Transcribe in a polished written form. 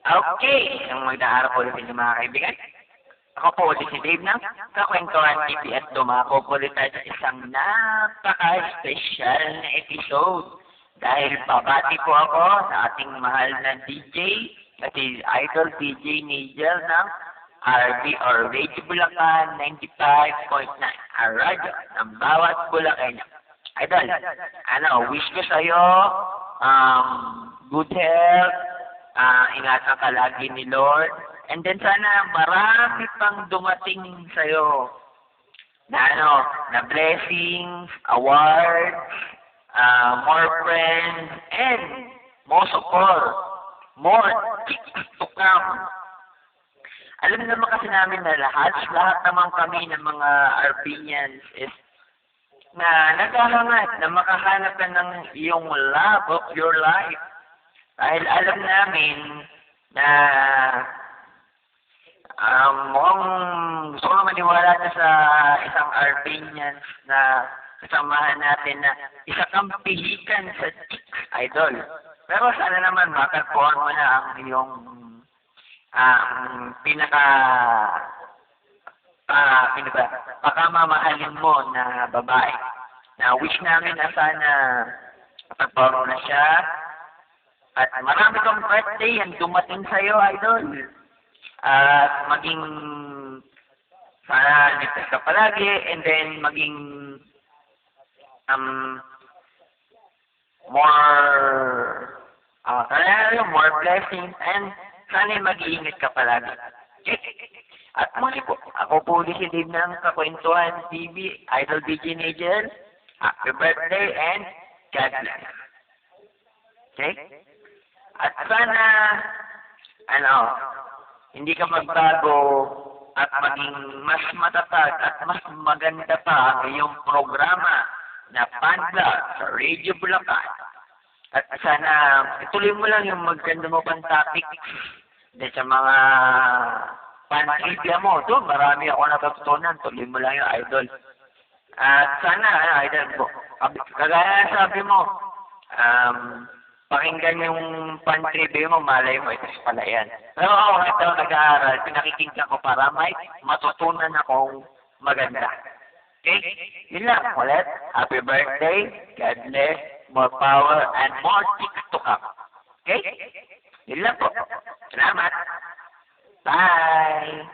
Okay, ang magandang araw po ulit mga kaibigan. Ako po ulit si Dave ng Kakwentuhan TV at dumako po ulit tayo sa isang napaka-special na episode. Dahil babati po ako sa ating mahal na DJ at si Idol DJ Nigel ng RB or Radio Bulacan 95.9. Ang radyo ng bawat Bulacan. Idol, wish ko sa'yo good health, ingatan ka lagi ni Lord. And then sana marami pang dumating sa'yo na na blessings, awards, more friends, and most of all, more chicks to come. Alam naman kasi namin na lahat naman kami ng mga Arpenians is na naghahangat na makahanap ka ng iyong love of your life. Dahil alam namin na mukhang gusto ko maniwala na sa isang Arpenians na kasamahan natin na isa kang pihikan sa chicks, idol. Pero sana naman matagpuan mo na ang iyong pakamamahalin mo na babae. Na wish namin na sana matagpuan mo na siya. At marami kang birthday ang dumating sa'yo, idol. At maging sana ligtas ka palagi and then maging more blessings and sana mag-iingat ka palagi. At muli po, ako po ulit si Dave ng Kakwentuhan TV, Idol DJ Nigel. Happy birthday and God bless. Okay? At sana, hindi ka magbago at maging mas matatag at mas maganda pa ang iyong programa na Panvlog sa Radio Bulacan. At sana, ituloy mo lang yung maganda mo pang topics dahil sa mga pan-trivia mo. Ito, marami ako natutunan. Tuloy mo lang yung idol. At sana, idol po, kagaya sabi mo, pakinggan yung pan-trivia mo, malay mo, ito pala yan. Pero ako, ito nag-aaral, pinakikinggan ko para may matutunan akong maganda. Okay? Yun lang, ulit. Happy birthday, God bless, more power, and more chicks to come. Okay? Yun lang po. Salamat. Bye!